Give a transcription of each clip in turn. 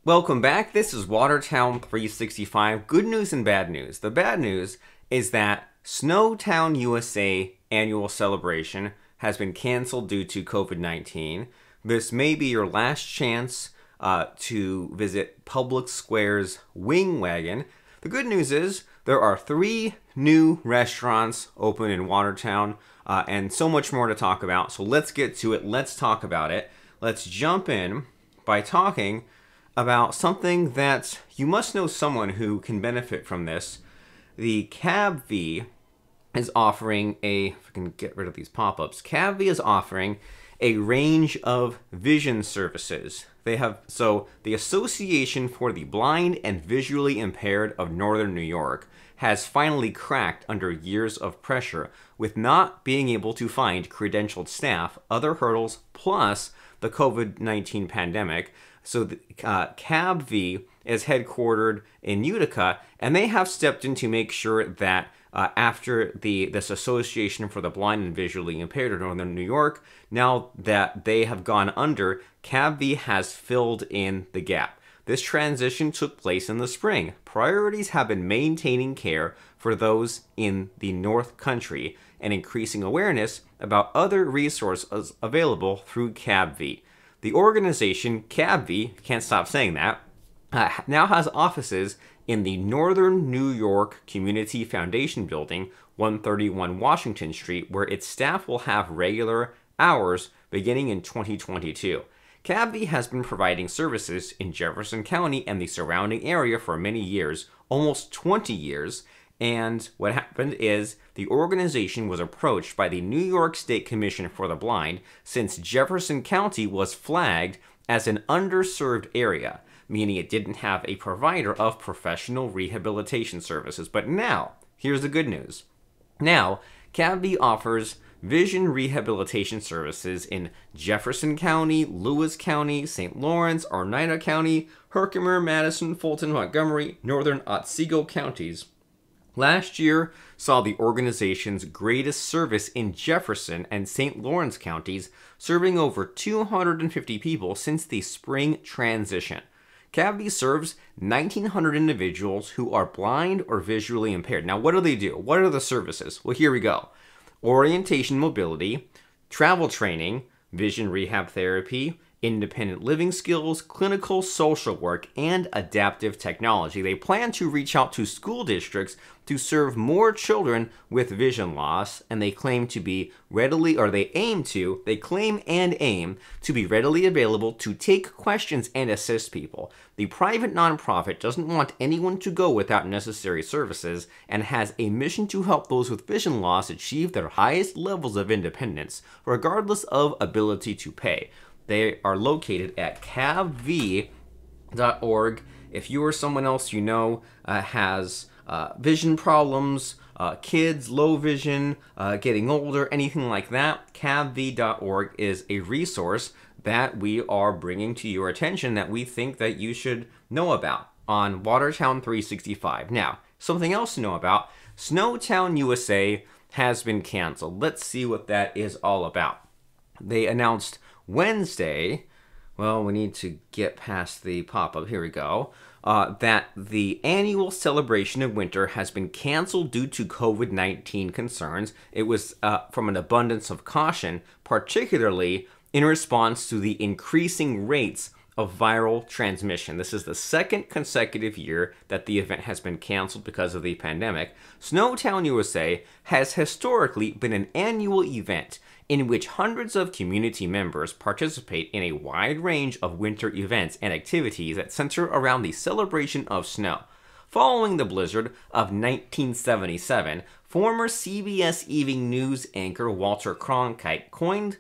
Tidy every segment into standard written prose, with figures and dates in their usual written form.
Welcome back. This is Watertown 365. Good news and bad news. The bad news is that Snowtown USA annual celebration has been canceled due to COVID-19. This may be your last chance to visit Public Square's Wagon. The good news is there are 3 new restaurants open in Watertown and so much more to talk about. So let's get to it. Let's talk about it. Let's jump in by talking about something that you must know someone who can benefit from this. The CabV is offering if I can get rid of these pop-ups, CabV is offering a range of vision services. The Association for the Blind and Visually Impaired of Northern New York has finally cracked under years of pressure with not being able to find credentialed staff, other hurdles, plus the COVID-19 pandemic. So the CabV is headquartered in Utica, and they have stepped in to make sure that after this Association for the Blind and Visually Impaired of Northern New York, now that they have gone under, CabV has filled in the gap. This transition took place in the spring. Priorities have been maintaining care for those in the North Country and increasing awareness about other resources available through CabV. The organization, CabV, can't stop saying that, now has offices in the Northern New York Community Foundation Building, 131 Washington Street, where its staff will have regular hours beginning in 2022. CabV has been providing services in Jefferson County and the surrounding area for many years, almost 20 years, and what happened is the organization was approached by the New York State Commission for the Blind since Jefferson County was flagged as an underserved area, meaning it didn't have a provider of professional rehabilitation services. But now, here's the good news. Now, CabV offers vision rehabilitation services in Jefferson County, Lewis County, St. Lawrence, Oneida County, Herkimer, Madison, Fulton, Montgomery, Northern Otsego counties. Last year saw the organization's greatest service in Jefferson and St. Lawrence counties, serving over 250 people since the spring transition. CabV serves 1,900 individuals who are blind or visually impaired. Now, what do? What are the services? Well, here we go. Orientation mobility, travel training, vision rehab therapy, independent living skills, clinical social work, and adaptive technology. They plan to reach out to school districts to serve more children with vision loss, and they claim and aim to be readily available to take questions and assist people. The private nonprofit doesn't want anyone to go without necessary services and has a mission to help those with vision loss achieve their highest levels of independence, regardless of ability to pay. They are located at cabv.org. If you or someone else you know has vision problems, kids, low vision, getting older, anything like that, cabv.org is a resource that we are bringing to your attention that we think that you should know about on Watertown 365. Now, something else to know about, Snowtown USA has been canceled. Let's see what that is all about. They announced Wednesday, well, we need to get past the pop-up, here we go, that the annual celebration of winter has been canceled due to COVID-19 concerns. It was from an abundance of caution, particularly in response to the increasing rates of viral transmission. This is the second consecutive year that the event has been canceled because of the pandemic. Snowtown USA has historically been an annual event in which hundreds of community members participate in a wide range of winter events and activities that center around the celebration of snow. Following the blizzard of 1977, former CBS Evening News anchor Walter Cronkite coined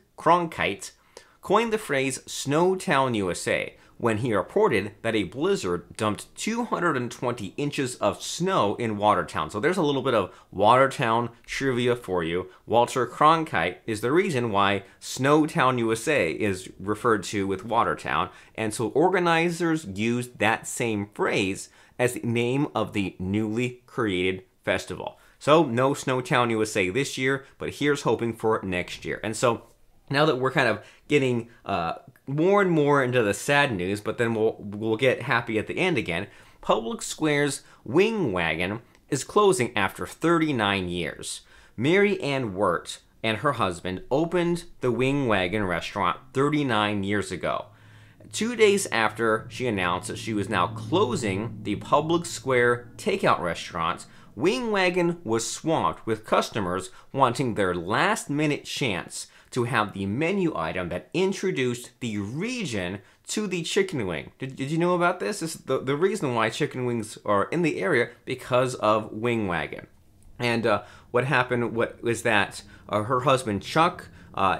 the phrase Snowtown USA when he reported that a blizzard dumped 220 inches of snow in Watertown. So there's a little bit of Watertown trivia for you. Walter Cronkite is the reason why Snowtown USA is referred to with Watertown, and so organizers used that same phrase as the name of the newly created festival. So no Snowtown USA this year, but here's hoping for next year. And so now that we're kind of getting more and more into the sad news, but then we'll get happy at the end again. Public Square's Wing Wagon is closing after 39 years. Mary Ann Wirt and her husband opened the Wing Wagon restaurant 39 years ago. 2 days after she announced that she was now closing the Public Square takeout restaurant, Wing Wagon was swamped with customers wanting their last-minute chance to have the menu item that introduced the region to the chicken wing. Did you know about this? This is the reason why chicken wings are in the area, because of Wing Wagon. And what happened was that her husband Chuck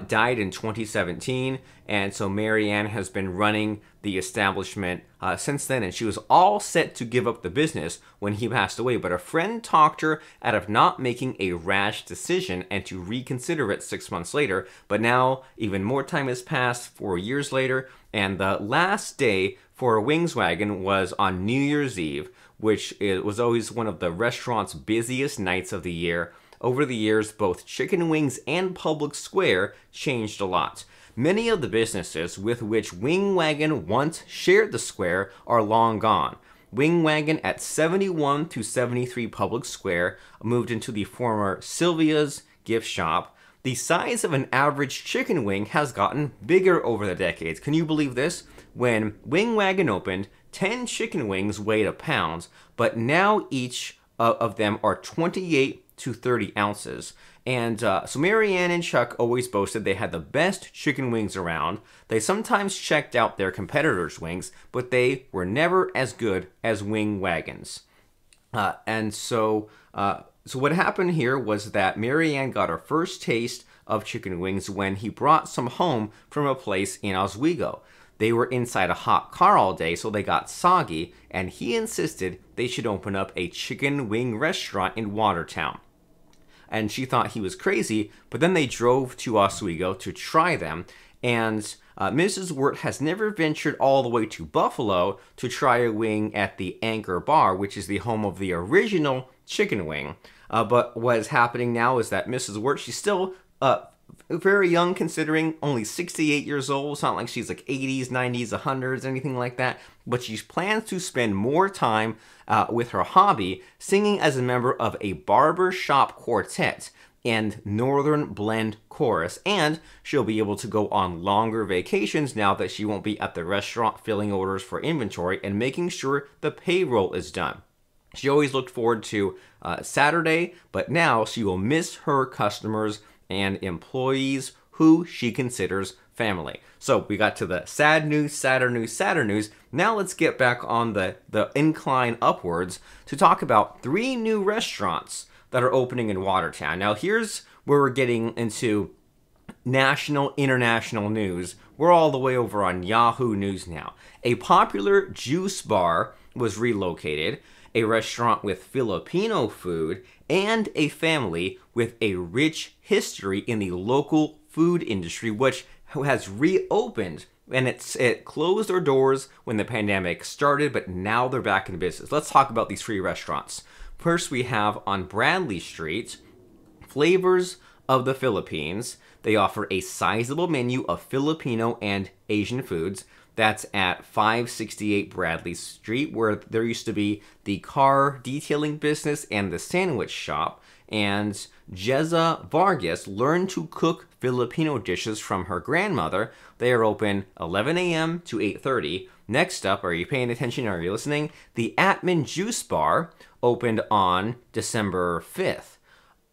died in 2017, and so Mary Ann has been running the establishment since then, and she was all set to give up the business when he passed away, but a friend talked her out of not making a rash decision and to reconsider it 6 months later. But now even more time has passed, 4 years later, and the last day for Wings Wagon was on New Year's Eve, which was always one of the restaurant's busiest nights of the year. Over the years, both chicken wings and Public Square changed a lot. Many of the businesses with which Wing Wagon once shared the square are long gone. Wing Wagon at 71 to 73 Public Square moved into the former Sylvia's gift shop. The size of an average chicken wing has gotten bigger over the decades. Can you believe this? When Wing Wagon opened, 10 chicken wings weighed a pound, but now each of them are 28 to 30 ounces. And so Mary Ann and Chuck always boasted they had the best chicken wings around. They sometimes checked out their competitors' wings, but they were never as good as Wing Wagon's. So what happened here was that Mary Ann got her first taste of chicken wings when he brought some home from a place in Oswego. They were inside a hot car all day, so they got soggy, and he insisted they should open up a chicken wing restaurant in Watertown. And she thought he was crazy, but then they drove to Oswego to try them, and Mrs. Wirt has never ventured all the way to Buffalo to try a wing at the Anchor Bar, which is the home of the original chicken wing. But what is happening now is that Mrs. Wirt, she's still very young, considering only 68 years old. It's not like she's like 80s, 90s, 100s, anything like that. But she plans to spend more time with her hobby, singing as a member of a barber shop quartet and Northern Blend chorus. And she'll be able to go on longer vacations now that she won't be at the restaurant filling orders for inventory and making sure the payroll is done. She always looked forward to Saturday, but now she will miss her customers and employees who she considers family. So we got to the sad news, sadder news, sadder news. Now let's get back on the incline upwards to talk about 3 new restaurants that are opening in Watertown. Now here's where we're getting into national, international news. We're all the way over on Yahoo News now. A popular juice bar was relocated, a restaurant with Filipino food, and a family with a rich history in the local food industry, which has reopened. And it closed their doors when the pandemic started, but now they're back in business. Let's talk about these 3 restaurants. First, we have on Bradley Street, Flavors of the Philippines. They offer a sizable menu of Filipino and Asian foods. That's at 568 Bradley Street, where there used to be the car detailing business and the sandwich shop. And Jeza Vargas learned to cook Filipino dishes from her grandmother. They are open 11 a.m. to 8:30. Next up, are you paying attention? Are you listening? The Atman Juice Bar opened on December 5th.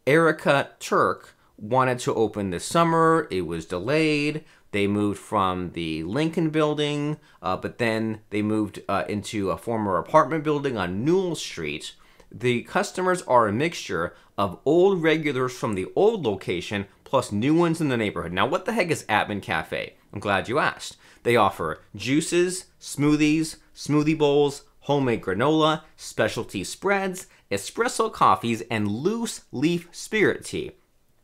Erica Turk wanted to open this summer. It was delayed. They moved from the Lincoln building, but then they moved into a former apartment building on Newell Street. The customers are a mixture of old regulars from the old location plus new ones in the neighborhood. Now, what the heck is Atman Cafe? I'm glad you asked. They offer juices, smoothies, smoothie bowls, homemade granola, specialty spreads, espresso coffees, and loose leaf spirit tea.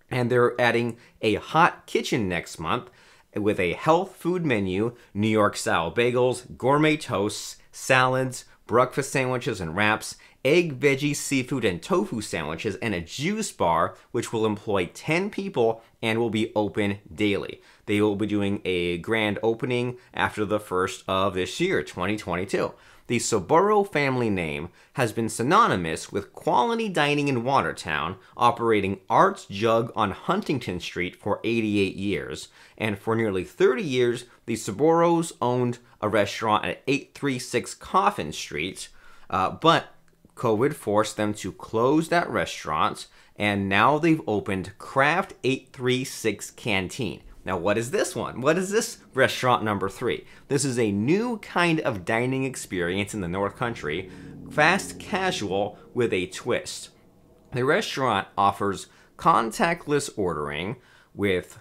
And they're adding a hot kitchen next month with a health food menu, New York style bagels, gourmet toasts, salads, breakfast sandwiches and wraps, egg, veggie, seafood, and tofu sandwiches, and a juice bar, which will employ 10 people and will be open daily. They will be doing a grand opening after the first of this year, 2022. The Saburo family name has been synonymous with quality dining in Watertown, operating Art's Jug on Huntington Street for 88 years. And for nearly 30 years, the Saburos owned a restaurant at 836 Coffin Street, but COVID forced them to close that restaurant, and now they've opened Craft 836 Canteen. Now, what is this one? What is this restaurant number 3? This is a new kind of dining experience in the North Country, fast casual with a twist. The restaurant offers contactless ordering with,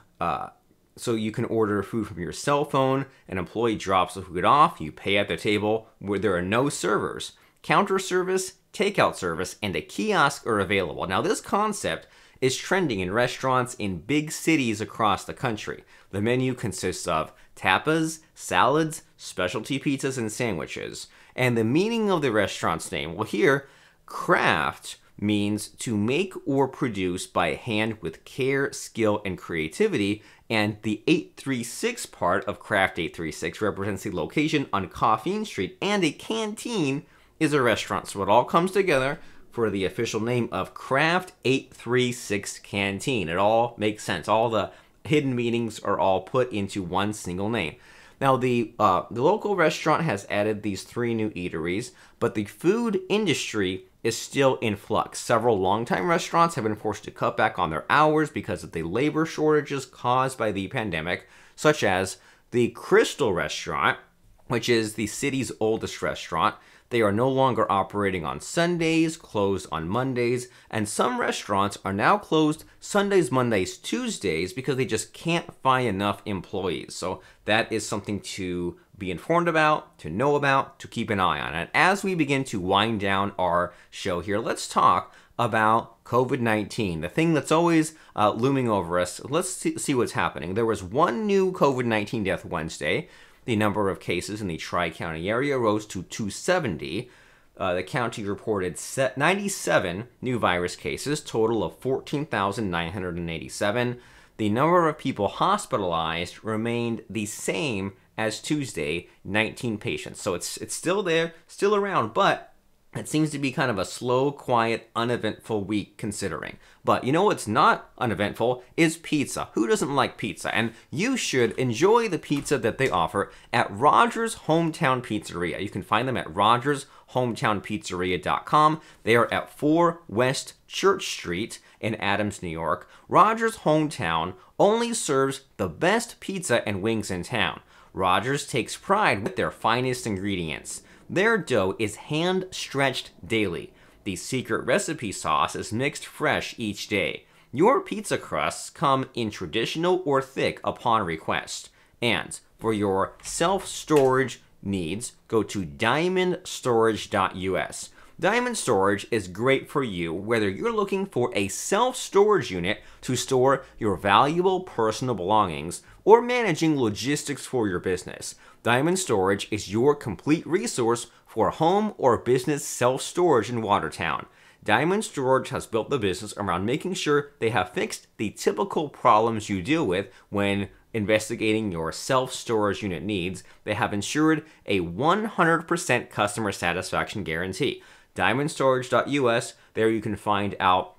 so you can order food from your cell phone, an employee drops the food off, you pay at the table where there are no servers. Counter service, takeout service, and a kiosk are available. Now, this concept is trending in restaurants in big cities across the country. The menu consists of tapas, salads, specialty pizzas, and sandwiches. And the meaning of the restaurant's name, well, here, craft means to make or produce by hand with care, skill, and creativity, and the 836 part of Craft 836 represents the location on Coffin Street, and a canteen is a restaurant. So it all comes together for the official name of Craft 836 Canteen. It all makes sense. All the hidden meanings are all put into one single name. Now, the local restaurant has added these 3 new eateries, but the food industry is still in flux. Several longtime restaurants have been forced to cut back on their hours because of the labor shortages caused by the pandemic, such as the Crystal Restaurant, which is the city's oldest restaurant. They are no longer operating on Sundays, closed on Mondays, and some restaurants are now closed Sundays, Mondays, Tuesdays because they just can't find enough employees. So that is something to be informed about, to know about, to keep an eye on. And as we begin to wind down our show here, let's talk about COVID-19, the thing that's always looming over us. Let's see what's happening. There was one new COVID-19 death Wednesday. The number of cases in the Tri-County area rose to 270. The county reported 97 new virus cases, total of 14,987. The number of people hospitalized remained the same as Tuesday, 19 patients. So it's still there, still around, but it seems to be kind of a slow, quiet, uneventful week considering. But you know what's not uneventful is pizza. Who doesn't like pizza? And you should enjoy the pizza that they offer at Rogers Hometown Pizzeria. You can find them at rogershometownpizzeria.com. They are at 4 West Church Street in Adams, New York. Rogers Hometown only serves the best pizza and wings in town. Rogers takes pride with their finest ingredients. Their dough is hand-stretched daily. The secret recipe sauce is mixed fresh each day. Your pizza crusts come in traditional or thick upon request. And for your self-storage needs, go to diamondstorage.us. Diamond Storage is great for you whether you're looking for a self-storage unit to store your valuable personal belongings or managing logistics for your business. Diamond Storage is your complete resource for home or business self-storage in Watertown. Diamond Storage has built the business around making sure they have fixed the typical problems you deal with when investigating your self-storage unit needs. They have ensured a 100% customer satisfaction guarantee. Diamondstorage.us, there you can find out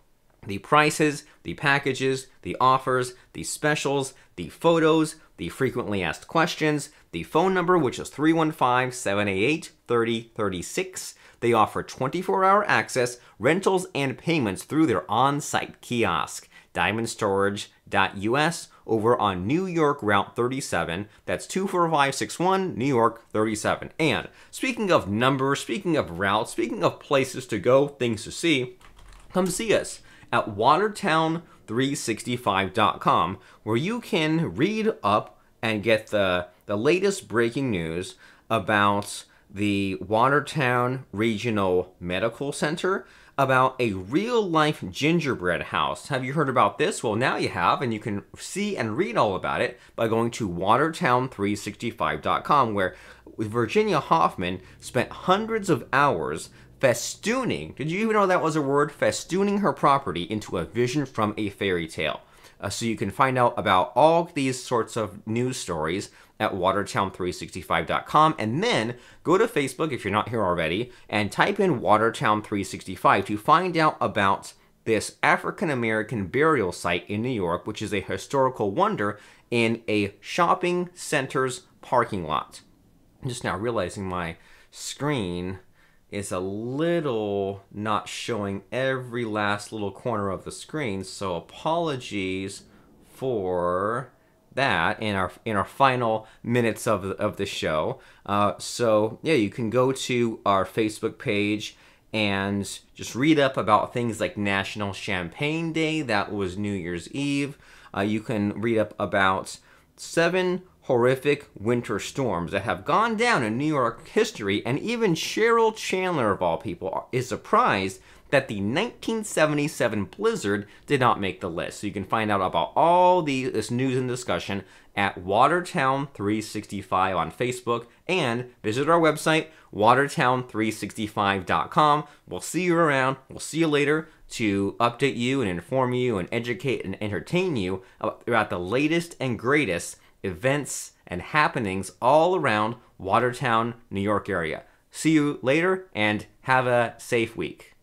the prices, the packages, the offers, the specials, the photos, the frequently asked questions, the phone number, which is 315-788-3036. They offer 24-hour access, rentals, and payments through their on-site kiosk. Diamondstorage.us over on New York Route 37. That's 24561 New York 37. And speaking of numbers, speaking of routes, speaking of places to go, things to see, come see us at Watertown365.com, where you can read up and get the latest breaking news about the Watertown Regional Medical Center, about a real-life gingerbread house. Have you heard about this? Well, now you have, and you can see and read all about it by going to Watertown365.com, where Virginia Hoffman spent hundreds of hours festooning. Did you even know that was a word? Festooning her property into a vision from a fairy tale. So you can find out about all these sorts of news stories at watertown365.com, and then go to Facebook if you're not here already and type in Watertown365 to find out about this African American burial site in New York, which is a historical wonder in a shopping center's parking lot. I'm just now realizing my screen is a little not showing every last little corner of the screen, so apologies for that in our final minutes of the show. So yeah, you can go to our Facebook page and just read up about things like National Champagne Day. That was New Year's Eve. You can read up about 7 horrific winter storms that have gone down in New York history, and even Cheryl Chandler, of all people, is surprised that the 1977 blizzard did not make the list. So you can find out about all this news and discussion at Watertown365 on Facebook, and visit our website, watertown365.com. We'll see you around. We'll see you later to update you and inform you and educate and entertain you about the latest and greatest events and happenings all around Watertown, New York area. See you later, and have a safe week.